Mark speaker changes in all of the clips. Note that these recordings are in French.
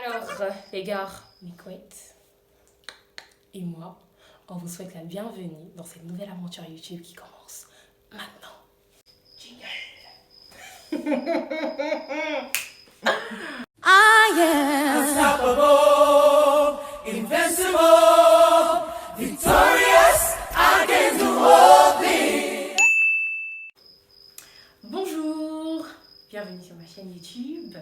Speaker 1: Alors, les gars, Miquette et moi, on vous souhaite la bienvenue dans cette nouvelle aventure YouTube qui commence maintenant. Jingle.
Speaker 2: I am
Speaker 3: Unstoppable, invincible, victorious, I can do all things.
Speaker 1: Bonjour, bienvenue sur ma chaîne YouTube.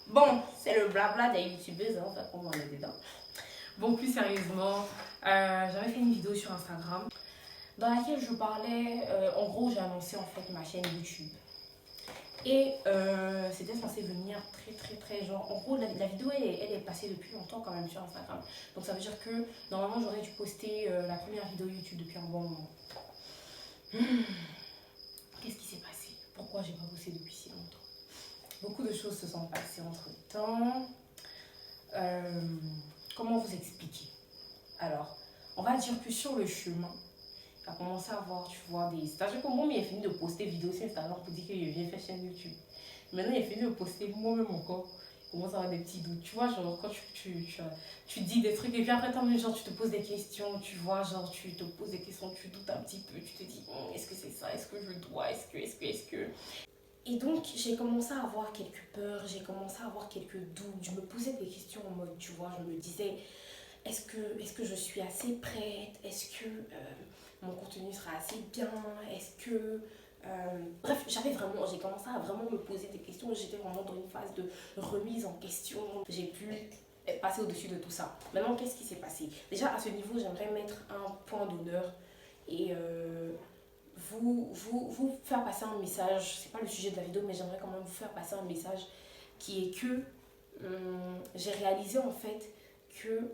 Speaker 1: Bon, c'est le blabla des youtubeuses, hein, enfin, on est dedans. Bon, plus sérieusement, j'avais fait une vidéo sur Instagram dans laquelle je parlais, en gros, j'ai annoncé en fait ma chaîne YouTube. Et c'était censé venir très genre, en gros la vidéo elle est passée depuis longtemps quand même sur Instagram. Donc ça veut dire que normalement j'aurais dû poster la première vidéo YouTube depuis un bon moment. Qu'est-ce qui s'est passé? Pourquoi j'ai pas posté depuis si longtemps? Beaucoup de choses se sont passées entre temps. Comment vous expliquer? Alors, on va dire que sur le chemin, tu as commencé à voir, tu vois, des stages comme moi, mais il a fini de poster vidéo sur Instagram pour dire que je viens faire chaîne YouTube. Maintenant, il a fini de poster moi-même encore. Il commence à avoir des petits doutes. Tu vois, genre, quand tu dis des trucs et puis après, genre, tu te poses des questions, tu vois, genre, tu te poses des questions, tu doutes un petit peu, tu te dis, est-ce que c'est ça, est-ce que je dois, est-ce que... Et donc, j'ai commencé à avoir quelques peurs, j'ai commencé à avoir quelques doutes. Je me posais des questions en mode, tu vois, je me disais, est-ce que je suis assez prête? Est-ce que mon contenu sera assez bien? Est-ce que... bref, j'ai commencé à vraiment me poser des questions. J'étais vraiment dans une phase de remise en question. J'ai pu passer au-dessus de tout ça. Maintenant, qu'est-ce qui s'est passé? Déjà, à ce niveau, j'aimerais mettre un point d'honneur et vous faire passer un message. C'est pas le sujet de la vidéo, mais j'aimerais quand même vous faire passer un message qui est que j'ai réalisé en fait que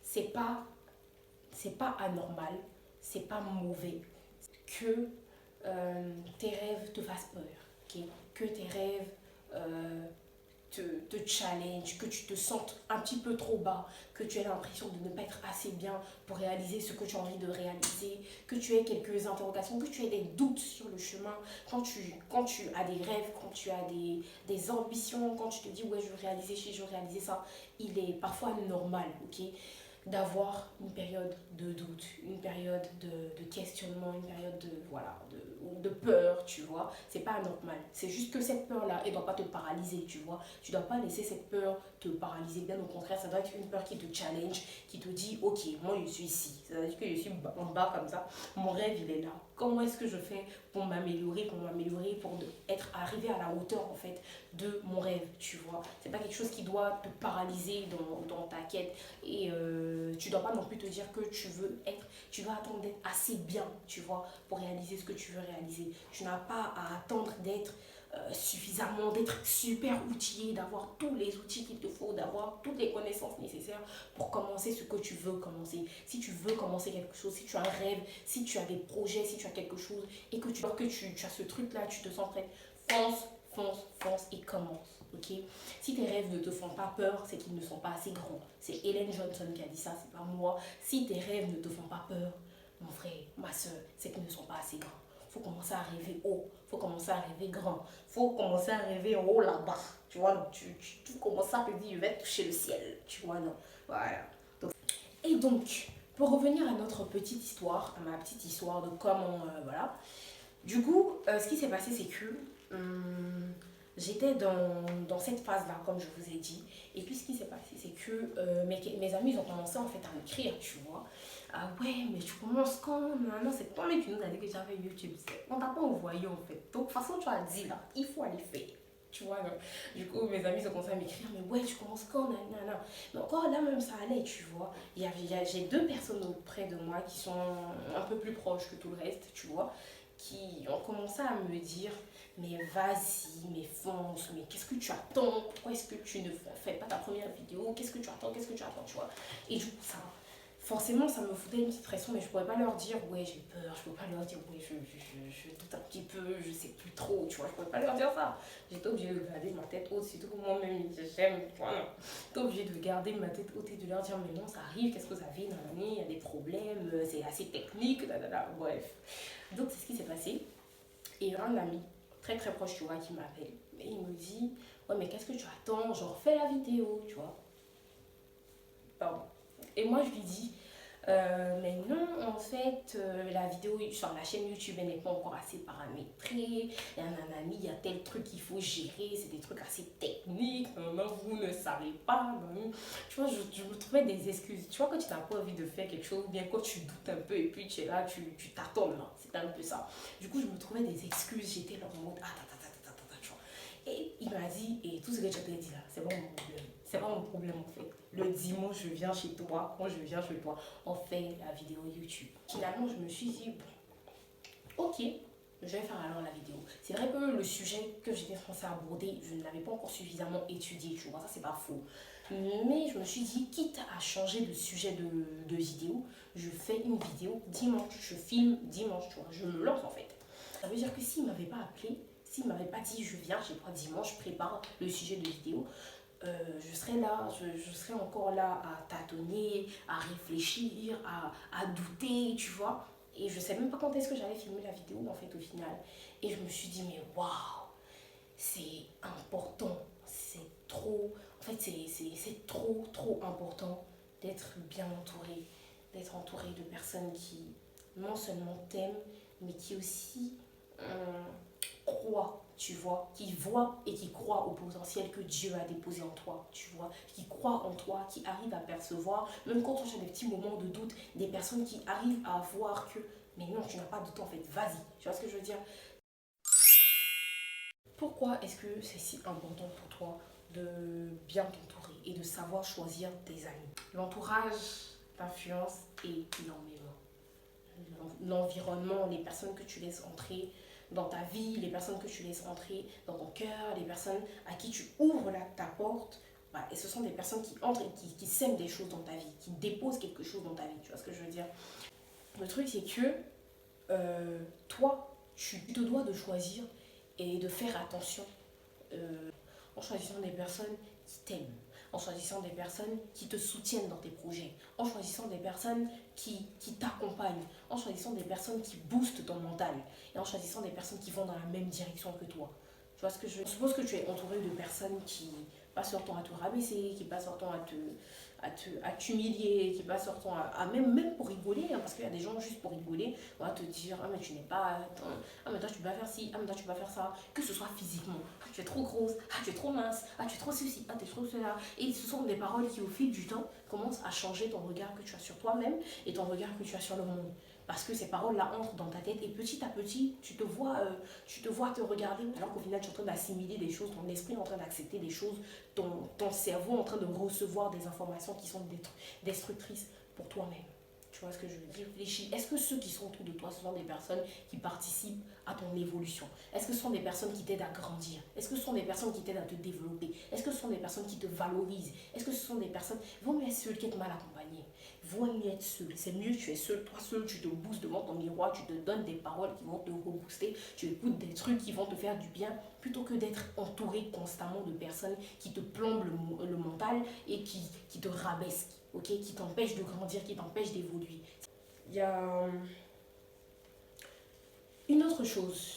Speaker 1: c'est pas anormal, c'est pas mauvais que tes rêves te fassent peur, okay? Que tes rêves te challenge, que tu te sentes un petit peu trop bas, que tu aies l'impression de ne pas être assez bien pour réaliser ce que tu as envie de réaliser, que tu aies quelques interrogations, que tu aies des doutes sur le chemin, quand tu as des rêves, quand tu as des ambitions, quand tu te dis ouais je veux réaliser ci, je veux réaliser ça, il est parfois normal, ok, d'avoir une période de doute, une période de questionnement, une période de peur, tu vois. C'est pas anormal. C'est juste que cette peur-là, elle doit pas te paralyser, tu vois. Tu dois pas laisser cette peur te paralyser. Bien au contraire, ça doit être une peur qui te challenge, qui te dit, ok, moi je suis ici. Ça veut dire que je suis en bas comme ça. Mon rêve, il est là. Comment est-ce que je fais pour m'améliorer, pour être arrivé à la hauteur, en fait, de mon rêve, tu vois. C'est pas quelque chose qui doit te paralyser dans ta quête. Et tu dois pas non plus te dire que tu vas attendre d'être assez bien, tu vois, pour réaliser ce que tu veux réaliser. Tu n'as pas à attendre d'être suffisamment, d'être super outillé, d'avoir tous les outils qu'il te faut, d'avoir toutes les connaissances nécessaires pour commencer ce que tu veux commencer. Si tu veux commencer quelque chose, si tu as un rêve, si tu as des projets, si tu as quelque chose et que tu as ce truc-là, tu te sens prête, fonce et commence. Okay? Si tes rêves ne te font pas peur, c'est qu'ils ne sont pas assez grands. C'est Ellen Johnson qui a dit ça, c'est pas moi. Si tes rêves ne te font pas peur, mon frère, ma soeur, c'est qu'ils ne sont pas assez grands. Faut commencer à rêver haut, faut commencer à rêver grand, faut commencer à rêver en haut là-bas. Tu vois, donc tu commences à te dire, je vais toucher le ciel. Tu vois, non. Voilà. Et donc, pour revenir à notre petite histoire, à ma petite histoire de comment, voilà. Du coup, ce qui s'est passé, c'est que j'étais dans cette phase-là, comme je vous ai dit. Et puis, ce qui s'est passé, c'est que mes amis ils ont commencé en fait à m'écrire, tu vois. Ah ouais, mais tu commences quand? Non, c'est toi mais qui nous a dit que j'avais YouTube. On t'a pas envoyé en fait. Donc, de toute façon, tu as dit là, il faut aller faire. Tu vois, non. Du coup, mes amis ils ont commencé à m'écrire, mais ouais, tu commences quand? Non. Mais encore là, même ça allait, tu vois. J'ai deux personnes auprès de moi qui sont un peu plus proches que tout le reste, tu vois, qui ont commencé à me dire mais vas-y, mais fonce, mais qu'est-ce que tu attends? Pourquoi est-ce que tu ne fais pas ta première vidéo? Qu'est-ce que tu attends? Tu vois? Et du coup, forcément, ça me foutait une petite pression, mais je pourrais pas leur dire, ouais, j'ai peur, je peux pas leur dire, ouais, je doute un petit peu, je sais plus trop, tu vois, je pourrais pas leur dire ça. J'étais obligée de garder ma tête haute, surtout que moi-même, j'aime, tu vois, non. J'étais obligée de garder ma tête haute et de leur dire, mais non, ça arrive, qu'est-ce que vous avez, il y a des problèmes, c'est assez technique, bref. Donc, c'est ce qui s'est passé. Et un ami, très proche, tu vois, qui m'appelle. Et il me dit, Ouais, mais qu'est-ce que tu attends? Genre, fais la vidéo, tu vois. Pardon. Et moi, je lui dis, mais non, en fait, la vidéo sur la chaîne YouTube, elle n'est pas encore assez paramétrée. Il y a un ami, il y a tel truc qu'il faut gérer, c'est des trucs assez techniques. Non, vous ne savez pas. Non. Tu vois, je me trouvais des excuses. Tu vois, quand tu n'as pas envie de faire quelque chose, bien quand tu doutes un peu et puis tu es là, tu t'attends là. C'était un peu ça. Du coup, je me trouvais des excuses. J'étais là en mode, ah, tu vois. Et il m'a dit, et tout ce que tu t'ai dit là, c'est pas mon problème. C'est pas mon problème en fait. Le dimanche, je viens chez toi. Quand je viens chez toi, on fait la vidéo YouTube. Finalement, je me suis dit, bon, ok, je vais faire alors la vidéo. C'est vrai que le sujet que j'étais censée aborder, je ne l'avais pas encore suffisamment étudié, tu vois, ça c'est pas faux. Mais je me suis dit, quitte à changer de sujet de vidéo, je fais une vidéo dimanche, je filme dimanche, tu vois, je me lance en fait. Ça veut dire que s'il ne m'avait pas appelé, s'il ne m'avait pas dit je viens chez toi dimanche, je prépare le sujet de vidéo, je serais là, je serais encore là à tâtonner, à réfléchir, à douter, tu vois. Et je ne sais même pas quand est-ce que j'allais filmer la vidéo en fait au final. Et je me suis dit, mais waouh, c'est important, c'est trop, en fait c'est trop, trop important d'être bien entouré, d'être entouré de personnes qui non seulement t'aiment, mais qui aussi croient, tu vois, qui voient et qui croient au potentiel que Dieu a déposé en toi, tu vois, qui croient en toi, qui arrivent à percevoir, même quand tu as des petits moments de doute, des personnes qui arrivent à voir que, mais non, tu n'as pas de doute en fait, vas-y, tu vois ce que je veux dire? Pourquoi est-ce que c'est si important pour toi de bien t'entourer et de savoir choisir tes amis? L'entourage t'influence énormément. L'environnement, les personnes que tu laisses entrer dans ta vie, les personnes que tu laisses entrer dans ton cœur, les personnes à qui tu ouvres ta porte, bah, et ce sont des personnes qui entrent et qui sèment des choses dans ta vie, qui déposent quelque chose dans ta vie, tu vois ce que je veux dire? Le truc c'est que toi, tu te dois de choisir et de faire attention en choisissant des personnes qui t'aiment, en choisissant des personnes qui te soutiennent dans tes projets, en choisissant des personnes qui t'accompagnent, en choisissant des personnes qui boostent ton mental et en choisissant des personnes qui vont dans la même direction que toi. Tu vois ce que je suppose que tu es entouré de personnes qui passent leur temps à te rabaisser, qui passent leur temps à t'humilier, qui passent leur temps même pour rigoler, hein, parce qu'il y a des gens juste pour rigoler, on va te dire, ah mais tu n'es pas, ah mais toi tu peux pas faire ci, ah mais toi tu peux pas faire ça, que ce soit physiquement, ah tu es trop grosse, ah tu es trop mince, ah tu es trop ceci, ah tu es trop cela, et ce sont des paroles qui au fil du temps commencent à changer ton regard que tu as sur toi-même et ton regard que tu as sur le monde. Parce que ces paroles-là entrent dans ta tête et petit à petit, tu te vois te regarder alors qu'au final tu es en train d'assimiler des choses, ton esprit est en train d'accepter des choses, ton cerveau est en train de recevoir des informations qui sont destructrices pour toi-même. Tu vois ce que je veux dire? Réfléchis. Est-ce que ceux qui sont autour de toi, ce sont des personnes qui participent à ton évolution? Est-ce que ce sont des personnes qui t'aident à grandir? Est-ce que ce sont des personnes qui t'aident à te développer? Est-ce que ce sont des personnes qui te valorisent? Est-ce que ce sont des personnes... Vaut mieux être seul qu'être mal accompagné. Vaut mieux être seul. C'est mieux, tu es seul. Toi seul, tu te boostes devant ton miroir, tu te donnes des paroles qui vont te rebooster, tu écoutes des trucs qui vont te faire du bien, plutôt que d'être entouré constamment de personnes qui te plombent le mental et qui te rabaissent, ok, qui t'empêchent de grandir, qui t'empêchent d'évoluer. Il y a une autre chose.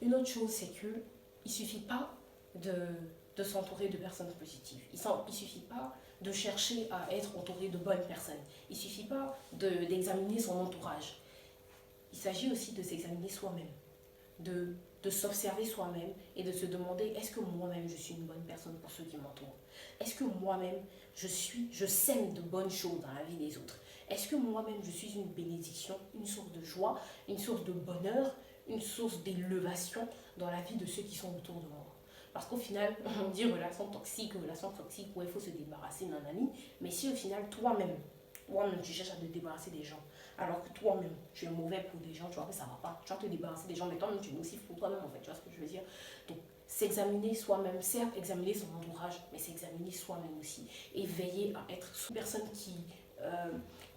Speaker 1: Une autre chose, c'est que il suffit pas de s'entourer de personnes positives. Il suffit pas de chercher à être entouré de bonnes personnes. Il suffit pas d'examiner son entourage. Il s'agit aussi de s'examiner soi-même, de s'observer soi-même et de se demander est-ce que moi-même je suis une bonne personne pour ceux qui m'entourent? Est-ce que moi-même je sème de bonnes choses dans la vie des autres? Est-ce que moi-même je suis une bénédiction, une source de joie, une source de bonheur, une source d'élévation dans la vie de ceux qui sont autour de moi? Parce qu'au final, on dit relation toxique, où il faut se débarrasser d'un ami, mais si au final toi-même tu cherches à te débarrasser des gens, alors que toi-même tu es mauvais pour des gens, tu vois que ça va pas, tu vas te débarrasser des gens, mais toi-même tu es nocif pour toi-même en fait, tu vois ce que je veux dire? Donc s'examiner soi-même, certes examiner son entourage, mais s'examiner soi-même aussi et veiller à être une personne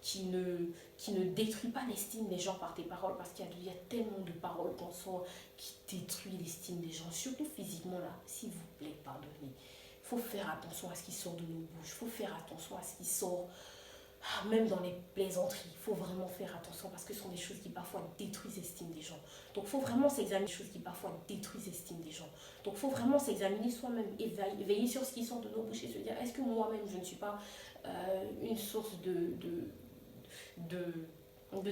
Speaker 1: qui ne détruit pas l'estime des gens par tes paroles, parce qu'il y a tellement de paroles qu'on sort qui détruisent l'estime des gens, surtout physiquement là, s'il vous plaît, pardonnez. Il faut faire attention à ce qui sort de nos bouches, il faut faire attention à ce qui sort même dans les plaisanteries, il faut vraiment faire attention parce que ce sont des choses qui parfois détruisent l'estime des gens. Donc il faut vraiment s'examiner, des choses qui parfois détruisent l'estime des gens. Donc il faut vraiment s'examiner soi-même et veiller sur ce qui sort de nos bouches et se dire, est-ce que moi-même je ne suis pas une source de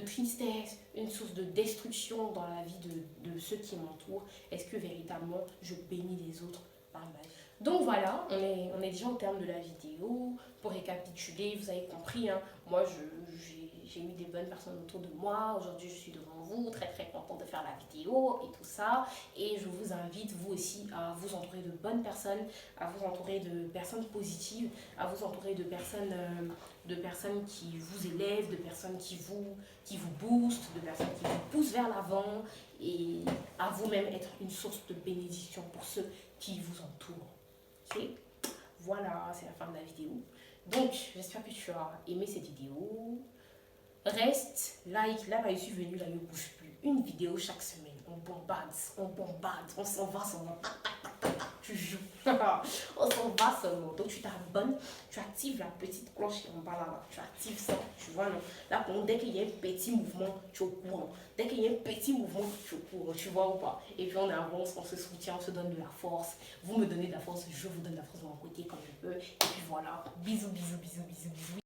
Speaker 1: tristesse, une source de destruction dans la vie de ceux qui m'entourent? Est-ce que véritablement je bénis les autres par ma vie? Donc voilà, on est déjà au terme de la vidéo. Pour récapituler, vous avez compris, hein, moi j'ai eu des bonnes personnes autour de moi. Aujourd'hui, je suis devant vous, très très contente de faire la vidéo et tout ça. Et je vous invite, vous aussi, à vous entourer de bonnes personnes, à vous entourer de personnes positives, à vous entourer de personnes qui vous élèvent, de personnes qui vous boostent, de personnes qui vous poussent vers l'avant et à vous-même être une source de bénédiction pour ceux qui vous entourent. Ok? Voilà, c'est la fin de la vidéo. Donc, j'espère que tu as aimé cette vidéo. Reste, like, là, je suis venue, là, je ne bouge plus. Une vidéo chaque semaine. On bombarde, on s'en va seulement. Tu joues. On s'en va seulement. Donc, tu t'abonnes, tu actives la petite cloche en bas là. Tu actives ça, tu vois, non. Là, dès qu'il y a un petit mouvement, tu es au courant. Dès qu'il y a un petit mouvement, tu es au courant, tu vois ou pas. Et puis, on avance, on se soutient, on se donne de la force. Vous me donnez de la force, je vous donne de la force de mon côté comme je peux. Et puis voilà. Bisous, bisous, bisous, bisous, bisous.